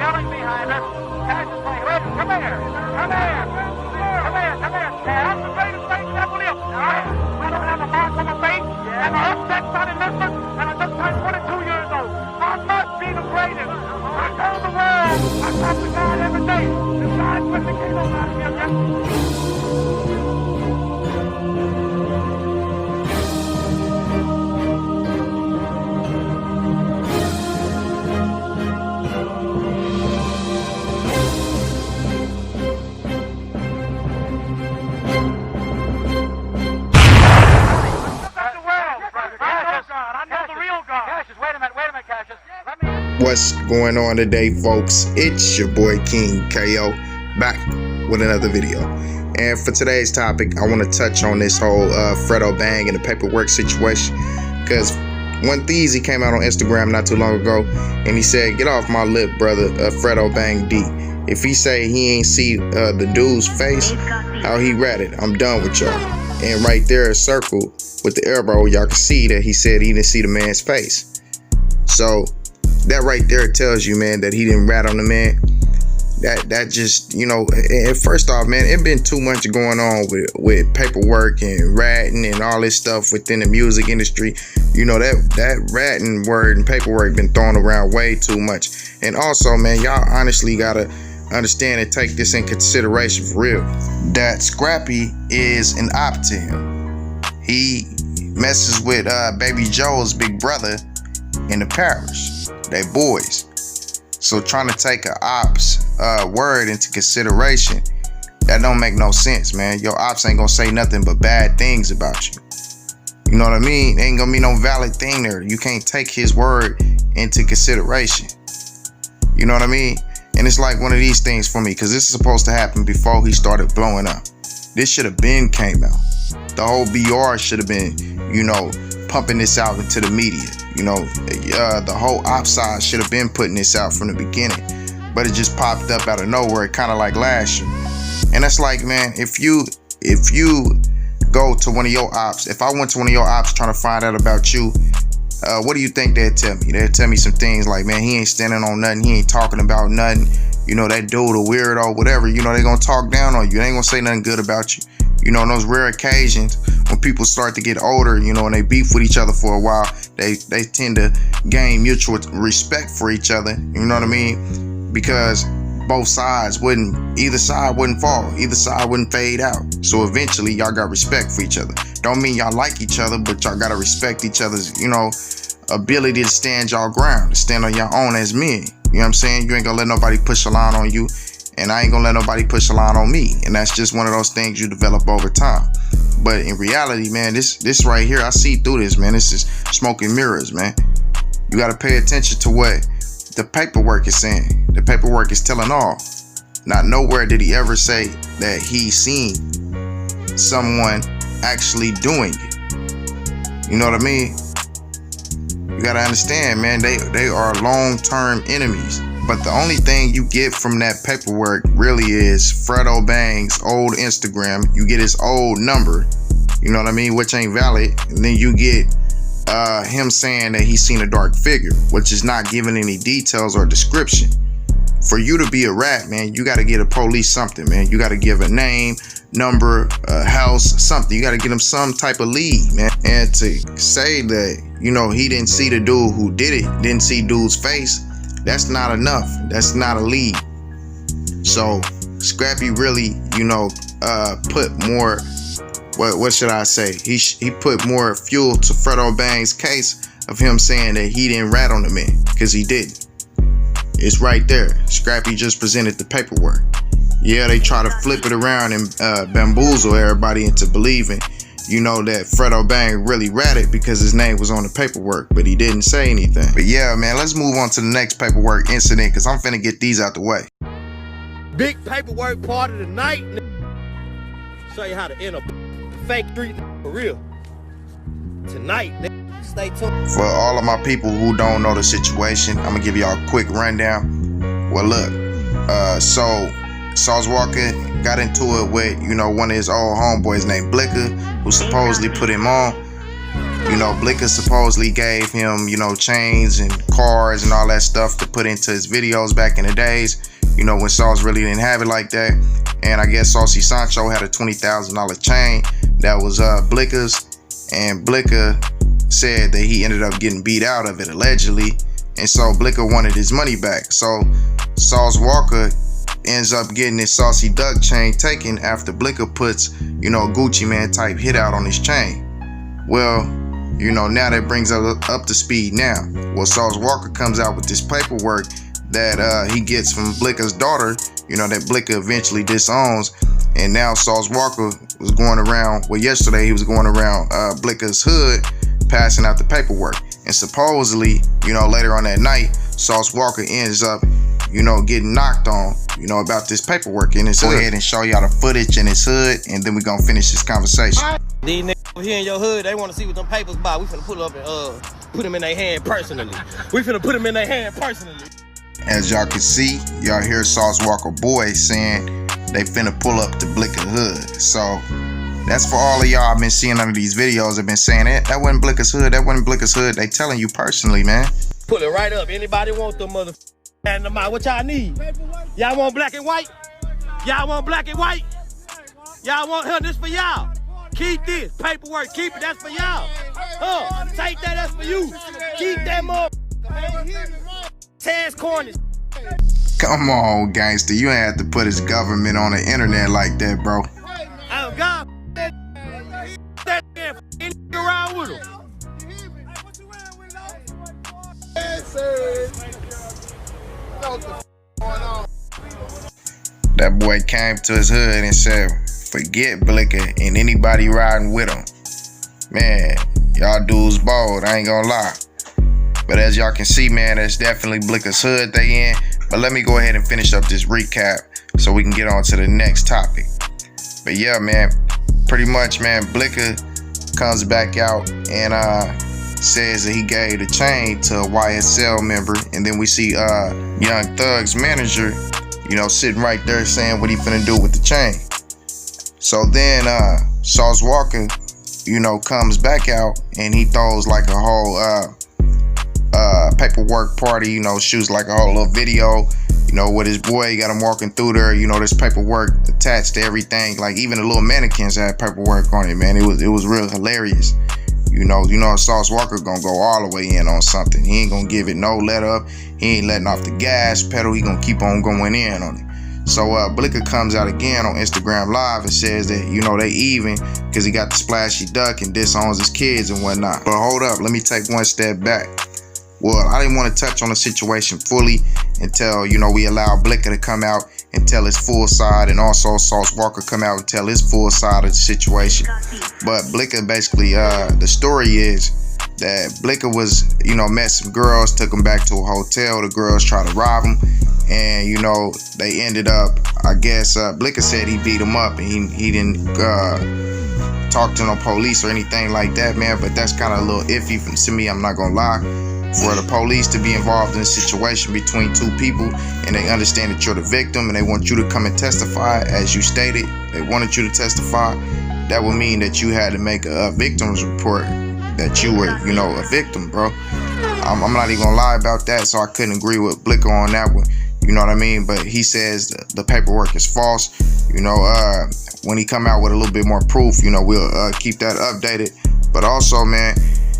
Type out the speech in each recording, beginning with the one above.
yelling behind us. Cash is saying, "Red, come here, come here, come here, come here." I'm the greatest thing that ever lived. I don't have a mark on my face, and my upset son in Memphis, and I just turned 22 years old. I must be the greatest. I told the world, I talk to God every day. The God quickly came on out of me again. What's going on today, folks? It's your boy King KO back with another video. And for today's topic, I want to touch on this whole FredoBang and the paperwork situation, because one Theezy came out on Instagram not too long ago and he said, "Get off my lip, brother, FredoBang D. If he say he ain't see the dude's face, how he ratted, I'm done with y'all." And right there, a circle with the arrow, y'all can see that he said he didn't see the man's face. So that right there tells you, man, that he didn't rat on the man. That just, you know, and first off, man, it been too much going on with paperwork and ratting and all this stuff within the music industry. You know, that ratting word and paperwork been thrown around way too much. And also, man, y'all honestly gotta understand and take this in consideration for real, that Scrappy is an op to him. He messes with Baby Joe's big brother in the parish. They boys. So trying to take a op's word into consideration, that don't make no sense, man. Your ops ain't gonna say nothing but bad things about you. You know what I mean? Ain't gonna be no valid thing there. You can't take his word into consideration. You know what I mean? And it's like one of these things for me, because this is supposed to happen before he started blowing up. This should have been came out. The whole BR should have been, you know, pumping this out into the media. You know, the whole op side should have been putting this out from the beginning, but it just popped up out of nowhere, kind of like last year. And that's like, man, if you go to one of your ops, if I went to one of your ops trying to find out about you, what do you think they'd tell me? They'd tell me some things like, man, he ain't standing on nothing, he ain't talking about nothing. You know, that dude a weirdo, whatever. You know, they gonna talk down on you. They ain't gonna say nothing good about you. You know, on those rare occasions when people start to get older, you know, and they beef with each other for a while, they tend to gain mutual respect for each other. You know what I mean? Because both sides either side wouldn't fall, either side wouldn't fade out. So eventually y'all got respect for each other. Don't mean y'all like each other, but y'all gotta respect each other's, you know, ability to stand y'all ground, to stand on your own as men. You know what I'm saying? You ain't gonna let nobody push a line on you, and I ain't gonna let nobody push a line on me. And that's just one of those things you develop over time. But in reality, man, this right here, I see through this, man. This is smoke and mirrors, man. You gotta pay attention to what the paperwork is saying. The paperwork is telling all. Not nowhere did he ever say that he seen someone actually doing it. You know what I mean? You gotta understand, man, they are long-term enemies. But the only thing you get from that paperwork really is FredoBang's old Instagram. You get his old number, you know what I mean, which ain't valid. And then you get him saying that he's seen a dark figure, which is not giving any details or description. For you to be a rat, man, you gotta get a police something, man. You gotta give a name, number, a house, something. You gotta get him some type of lead, man. And to say that, you know, he didn't see the dude who did it, didn't see dude's face, that's not enough. That's not a lead. So Scrappy really, you know, put more, what should I say? He put more fuel to FredoBang's case of him saying that he didn't rat on the man, because he didn't. It's right there. Scrappy just presented the paperwork. Yeah, they try to flip it around and bamboozle everybody into believing, you know, that FredoBang really ratted because his name was on the paperwork, but he didn't say anything. But yeah, man, let's move on to the next paperwork incident, because I'm finna get these out the way. Big paperwork part of the night. Show you how to enter fake street for real. Tonight, stay tuned. For all of my people who don't know the situation, I'm gonna give y'all a quick rundown. Well, look, Sauce Walka got into it with, you know, one of his old homeboys named Blicker, who supposedly put him on. You Blicka supposedly gave him, chains and cars and all that stuff to put into his videos back in the days, when Sauce really didn't have it like that. And I guess Saucy Sancho had a $20,000 chain that was Blicka's, and Blicka said that he ended up getting beat out of it allegedly, and so Blicka wanted his money back. So Sauce Walka ends up getting his Saucy Duck chain taken after Blicka puts, Gucci Man type hit out on his chain. Well, now that brings us up to speed now. Well, Sauce Walka comes out with this paperwork that he gets from Blicka's daughter, that Blicka eventually disowns. And now Sauce Walka was going around, yesterday he was going around Blicka's hood passing out the paperwork. And supposedly, later on that night, Sauce Walka ends up, getting knocked on, about this paperwork in his hood. Go ahead and show y'all the footage in his hood, and then we're gonna finish this conversation. These niggas over here in your hood, they want to see what them papers about. We finna pull up and put them in their hand personally. As y'all can see, y'all hear Sauce Walka boy saying they finna pull up to Blicka hood. So that's for all of y'all. I've been seeing under these videos. I've been saying that wasn't Blicka's hood. That wasn't Blicka's hood. They telling you personally, man. Pull it right up. Anybody want them motherfuckers? What y'all need? Y'all want black and white? Y'all want black and white? Y'all want this for y'all? Keep this paperwork. Keep it. That's for y'all. Take that. That's for you. Keep that motherfucker. Taz corners. Come on, gangster. You ain't have to put his government on the internet like that, bro. Oh God, that around with him. That boy came to his hood and said, forget Blicka and anybody riding with him. Man, y'all dudes bold, I ain't gonna lie. But as y'all can see, man, that's definitely Blicka's hood they in. But let me go ahead and finish up this recap so we can get on to the next topic. But yeah, man, pretty much, man, Blicka comes back out and says that he gave the chain to a YSL member, and then we see Young Thug's manager, sitting right there saying what he finna do with the chain. So then Sauce Walka, comes back out and he throws like a whole paperwork party, shoots like a whole little video, with his boy. He got him walking through there, there's paperwork attached to everything, like even the little mannequins had paperwork on it, man. It was real hilarious. Sauce Walka gonna go all the way in on something. He ain't gonna give it no let up. He ain't letting off the gas pedal. He gonna keep on going in on it. So Blicka comes out again on Instagram Live and says that, they even because he got the splashy duck and disowns his kids and whatnot. But hold up, let me take one step back. Well, I didn't want to touch on the situation fully until, we allowed Blicka to come out and tell his full side, and also Sauce Walka come out and tell his full side of the situation. But Blicka basically, the story is that Blicka was, met some girls, took him back to a hotel. The girls tried to rob him, and, they ended up, I guess, Blicka said he beat him up, and he didn't talk to no police or anything like that, man. But that's kind of a little iffy to me, I'm not gonna lie. For the police to be involved in a situation between two people and they understand that you're the victim and they want you to come and testify, as you stated, they wanted you to testify, that would mean that you had to make a victim's report that you were, a victim, bro. I'm not even gonna lie about that, so I couldn't agree with Blicka on that one, you know what I mean? But he says the paperwork is false, when he come out with a little bit more proof, we'll keep that updated. But also, man,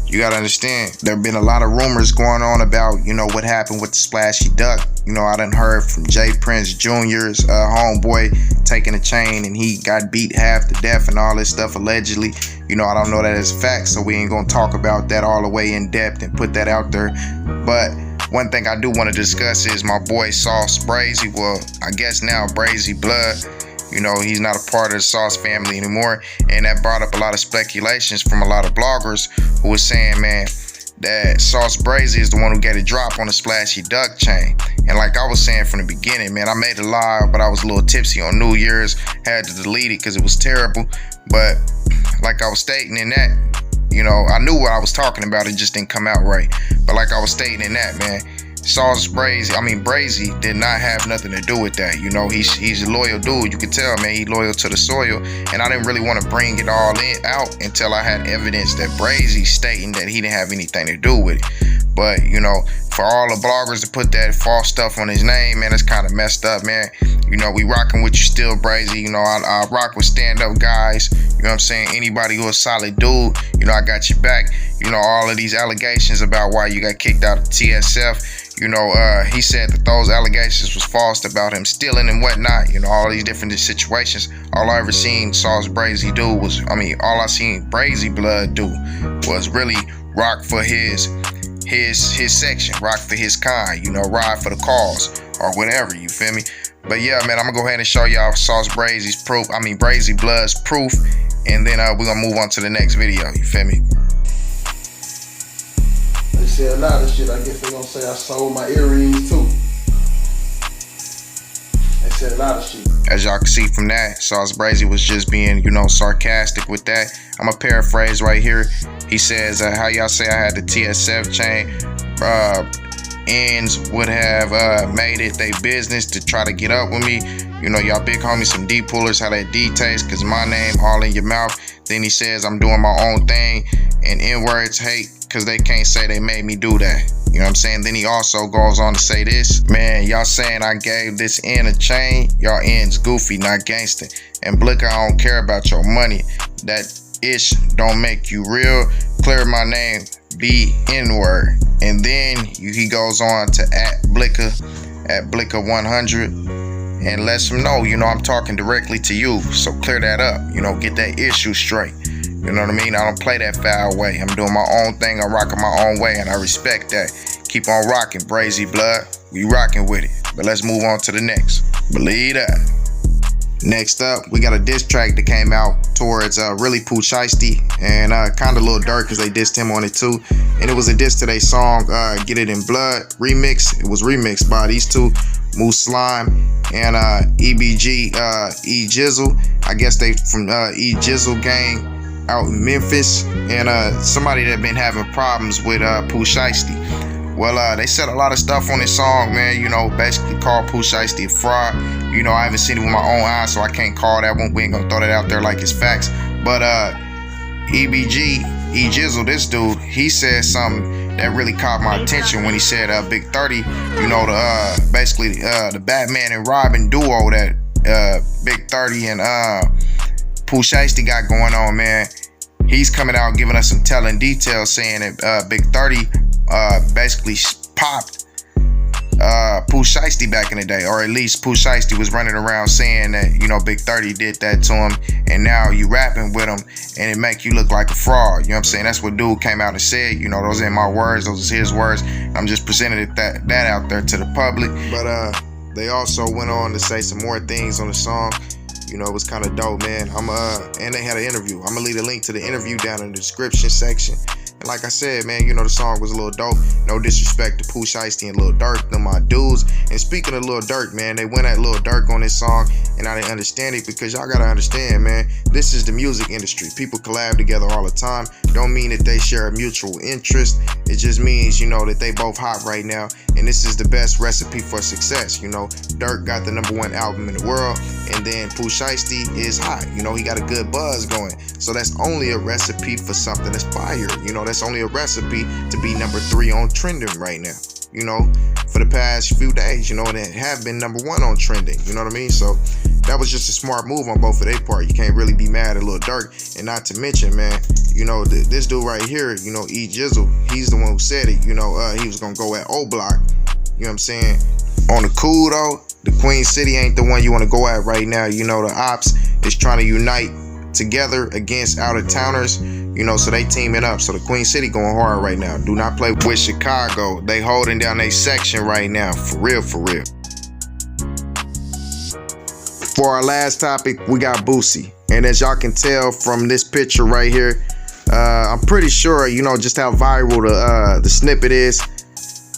you gotta understand, there have been a lot of rumors going on about, what happened with the splashy duck. I done heard from J Prince Jr.'s homeboy taking a chain and he got beat half to death and all this stuff allegedly. I don't know that as fact, so we ain't gonna talk about that all the way in depth and put that out there. But one thing I do want to discuss is my boy Sauce Brazy. Well, I guess now Brazy Blood. He's not a part of the Sauce family anymore. And that brought up a lot of speculations from a lot of bloggers who was saying, man, that Sauce Brazy is the one who got a drop on the splashy duck chain. And like I was saying from the beginning, man, I made a live, but I was a little tipsy on New Year's. Had to delete it because it was terrible. But like I was stating in that, I knew what I was talking about. It just didn't come out right. But like I was stating in that, man, Brazy did not have nothing to do with that. You know, he's a loyal dude. You can tell, man, he's loyal to the soil. And I didn't really want to bring it all out until I had evidence that Brazy stating that he didn't have anything to do with it. But, you know, for all the bloggers to put that false stuff on his name, man, it's kind of messed up, man. You know, we rocking with you still, Brazy. You know, I rock with stand-up guys. You know what I'm saying? Anybody who a solid dude, you know, I got your back. You know, all of these allegations about why you got kicked out of TSF, you know, he said that those allegations was false about him stealing and whatnot. You know, all these different situations. All I ever saw Brazy do was, all I seen Brazy Blood do was really rock for his section, rock for his kind, you know, ride for the cause or whatever, you feel me? But yeah, man, I'm gonna go ahead and show y'all Brazy Blood's proof, and then we're gonna move on to the next video, you feel me? They say a lot of shit. I guess they gonna say I sold my earrings too. They said a lot of shit. As y'all can see from that, Brazy was just being, you know, sarcastic with that. I'm gonna paraphrase right here. He says, how y'all say I had the TSF chain, ends would have made it their business to try to get up with me. You know, y'all big homies, some D pullers, how that D taste, cause my name all in your mouth. Then he says I'm doing my own thing, and N-words hate, cause they can't say they made me do that. You know what I'm saying? Then he also goes on to say this, man, y'all saying I gave this N a chain, y'all N's goofy, not gangster. And Blicker, I don't care about your money. That ish don't make you real. Clear my name, be N-word. And then he goes on to @Blicker 100 and lets him know, you know, I'm talking directly to you. So clear that up, you know, get that issue straight. You know what I mean? I don't play that foul way. I'm doing my own thing. I'm rocking my own way, and I respect that. Keep on rocking, Brazy Blood. We rocking with it. But let's move on to the next. Believe that. Next up, we got a diss track that came out towards really PoohShiesty and kind of LilDurk, because they dissed him on it too. And it was a diss to their song Get It in Blood remix. It was remixed by these two, Moose Slime and EBG E Jizzle. I guess they from E Jizzle gang out in Memphis, and somebody that been having problems with PoohShiesty. Well, they said a lot of stuff on this song, man, you know, basically called PoohShiesty a fraud. You know, I haven't seen it with my own eyes, so I can't call that one. We ain't gonna throw that out there like it's facts. But EBG, E Jizzle, this dude, he said something that really caught my attention when he said Big 30, you know, basically the Batman and Robin duo that Big 30 and PoohShiesty got going on, man. He's coming out giving us some telling details, saying that Big 30 basically popped PoohShiesty back in the day, or at least PoohShiesty was running around saying that, you know, Big 30 did that to him, and now you rapping with him and it make you look like a fraud. You know what I'm saying? That's what dude came out and said. You know, those ain't my words, those is his words. I'm just presenting that out there to the public. But they also went on to say some more things on the song. You know, it was kind of dope, man. And they had an interview. I'm gonna leave a link to the interview down in the description section. And like I said, man, you know, the song was a little dope. No disrespect to PoohShiesty and LilDurk, them my dudes. And speaking of LilDurk, man, they went at LilDurk on this song, and I didn't understand it, because y'all gotta understand, man, this is the music industry. People collab together all the time. Don't mean that they share a mutual interest. It just means, you know, that they both hot right now, and this is the best recipe for success. You know, Durk got the #1 album in the world, and then PoohShiesty is hot. You know, he got a good buzz going. So that's only a recipe for something that's fire. You know, that's only a recipe to be #3 on trending right now. You know, for the past few days, you know, and it have been #1 on trending. You know what I mean? So that was just a smart move on both of their part. You can't really be mad at LilDurk. And not to mention, man, you know, this dude right here, you know, E Jizzle, he's the one who said it. You know, he was gonna go at O-Block. You know what I'm saying? On the cool though, the Queen City ain't the one you want to go at right now. You know, the ops is trying to unite together against out-of-towners, you know, so they teaming up. So the Queen City going hard right now. Do not play with Chicago. They holding down their section right now, for real, for real. For our last topic, we got Boosie. And as y'all can tell from this picture right here, I'm pretty sure, you know, just how viral the snippet is,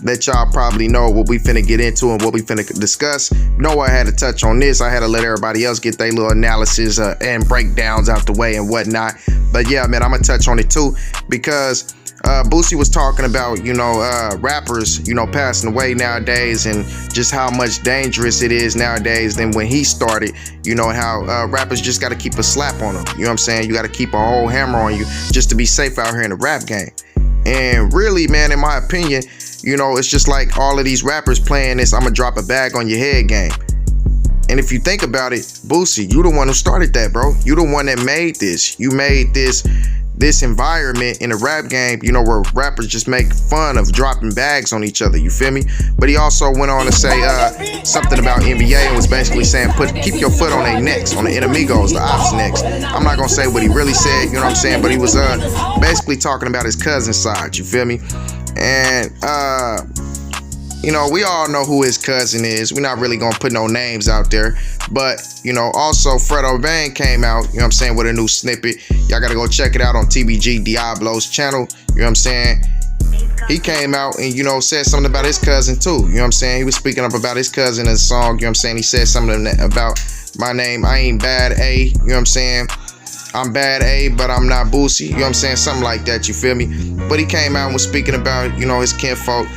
that y'all probably know what we finna get into and what we finna discuss. I had to touch on this. I had to let everybody else get their little analysis and breakdowns out the way and whatnot. But yeah, man, I'm gonna touch on it too, because Boosie was talking about, you know, rappers, you know, passing away nowadays, and just how much dangerous it is nowadays than when he started, you know, how rappers just got to keep a slap on them. You know what I'm saying? You got to keep a whole hammer on you just to be safe out here in the rap game. And really, man, in my opinion, you know, it's just like all of these rappers playing this "I'ma drop a bag on your head" game. And if you think about it, Boosie, you the one who started that, bro. You the one that made this. You made this environment in the rap game, you know, where rappers just make fun of dropping bags on each other, you feel me? But he also went on to say something about NBA and was basically saying, keep your foot on their necks, on the enemigos, the ops necks. I'm not gonna say what he really said, you know what I'm saying? But he was basically talking about his cousin's side, you feel me? And you know, we all know who his cousin is. We're not really gonna put no names out there. But, you know, also FredoBang came out, you know what I'm saying, with a new snippet. Y'all gotta go check it out on TBG Diablo's channel. You know what I'm saying? He came out and, you know, said something about his cousin too. You know what I'm saying? He was speaking up about his cousin in the song. You know what I'm saying? He said something about my name. I ain't bad A. You know what I'm saying? I'm bad A, but I'm not Boosie. You know what I'm saying? Something like that, you feel me? But he came out and was speaking about, you know, his kinfolk.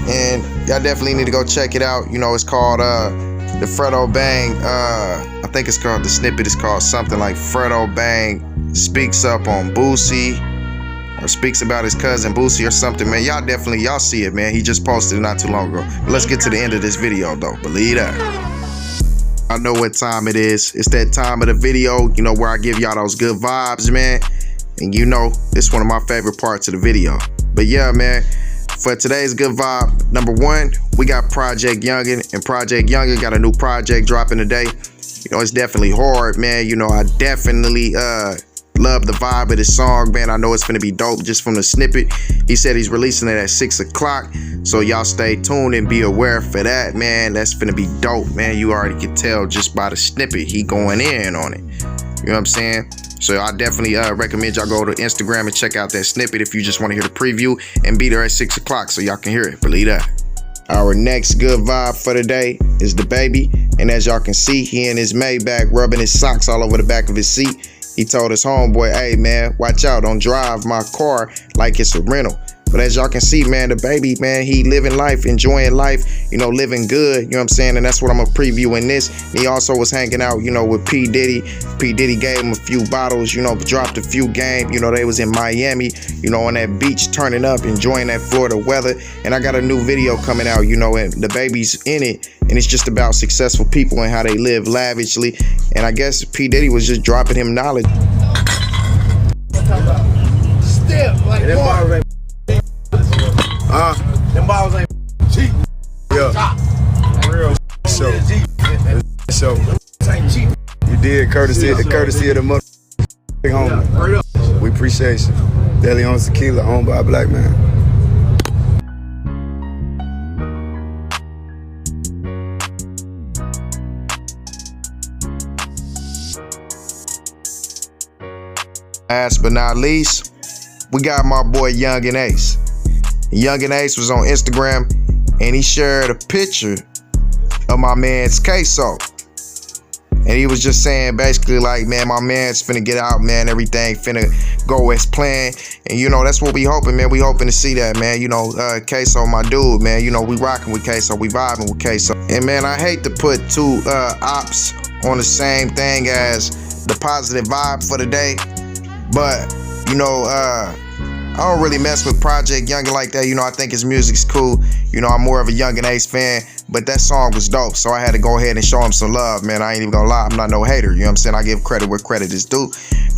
And y'all definitely need to go check it out. You know, it's called the FredoBang. I think it's called, the snippet is called something like FredoBang speaks up on Boosie, or speaks about his cousin Boosie or something, man. Y'all see it, man. He just posted it not too long ago. But let's get to the end of this video though. Believe that. I know what time it is. It's that time of the video, you know, where I give y'all those good vibes, man. And you know, it's one of my favorite parts of the video. But yeah, man, for today's good vibe, number one, we got Project Youngin, and Project Youngin got a new project dropping today. You know, it's definitely hard, man. You know, I definitely love the vibe of this song, man. I know it's gonna be dope just from the snippet. He said he's releasing it at 6 o'clock, so y'all stay tuned and be aware for that, man. That's gonna be dope, man. You already can tell just by the snippet, he going in on it. You know what I'm saying? So I definitely recommend y'all go to Instagram and check out that snippet if you just want to hear the preview, and be there at 6 o'clock so y'all can hear it. Believe that. Our next good vibe for the day is the baby. And as y'all can see, he in his Maybach rubbing his socks all over the back of his seat. He told his homeboy, hey man, watch out, don't drive my car like it's a rental. But as y'all can see, man, the baby, man, he living life, enjoying life, you know, living good, you know what I'm saying? And that's what I'm gonna preview in this. And he also was hanging out, you know, with P. Diddy. P. Diddy gave him a few bottles, you know, dropped a few game. You know, they was in Miami, you know, on that beach, turning up, enjoying that Florida weather. And I got a new video coming out, you know, and the baby's in it. And it's just about successful people and how they live lavishly. And I guess P. Diddy was just dropping him knowledge. Step like that. Them balls ain't cheap. Yeah. Real show. Show. You did courtesy of the mother homie. We appreciate you. Daily on tequila, owned by a black man. Last but not least, we got my boy Youngin Ace. Youngin Ace was on Instagram and he shared a picture of my man's Ksoo. And he was just saying basically like, man, my man's finna get out, man. Everything finna go as planned. And you know, that's what we hoping, man. We hoping to see that, man. You know, Ksoo, my dude, man. You know, we rocking with Ksoo, we vibing with Ksoo. And man, I hate to put two ops on the same thing as the positive vibe for the day. But, you know, I don't really mess with Project Youngin like that. You know, I think his music's cool. You know, I'm more of a Youngin Ace fan, but that song was dope, so I had to go ahead and show him some love, man. I ain't even gonna lie, I'm not no hater, you know what I'm saying? I give credit where credit is due.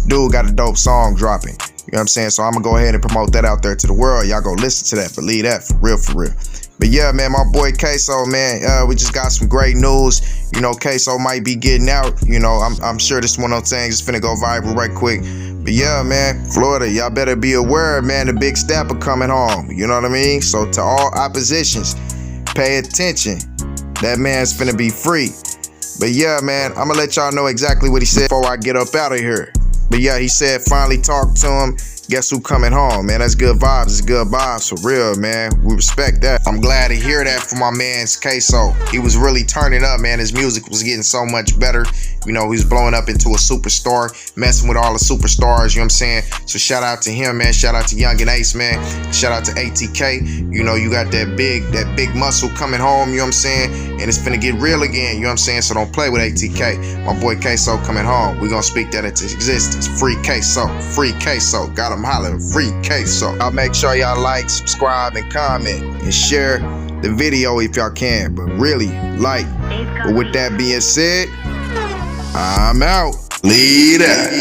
Dude got a dope song dropping, you know what I'm saying? So I'm gonna go ahead and promote that out there to the world. Y'all go listen to that, believe that, for real, for real. But yeah, man, my boy Ksoo, man, we just got some great news. You know, Ksoo might be getting out. You know, I'm sure this one of those things is finna go viral right quick. But yeah, man, Florida, y'all better be aware, man, the big stepper coming home. You know what I mean? So to all oppositions, pay attention. That man's finna be free. But yeah, man, I'm gonna let y'all know exactly what he said before I get up out of here. But yeah, he said finally talked to him. guess who coming home, man? That's good vibes. It's good vibes for real, man. We respect that. I'm glad to hear that from my man's Ksoo. He was really turning up, man. His music was getting so much better. You know, he was blowing up into a superstar, messing with all the superstars, you know what I'm saying? So shout out to him, man. Shout out to Young and Ace, man. Shout out to ATK. You know, you got that big muscle coming home, you know what I'm saying? And it's finna get real again, you know what I'm saying? So don't play with ATK. My boy Ksoo coming home. We gonna speak that into existence. Free Ksoo. Free Ksoo. Got him hollering. Free Ksoo. I'll make sure y'all like, subscribe, and comment, and share the video if y'all can. But really, like. But with that being said, I'm out. Lead up.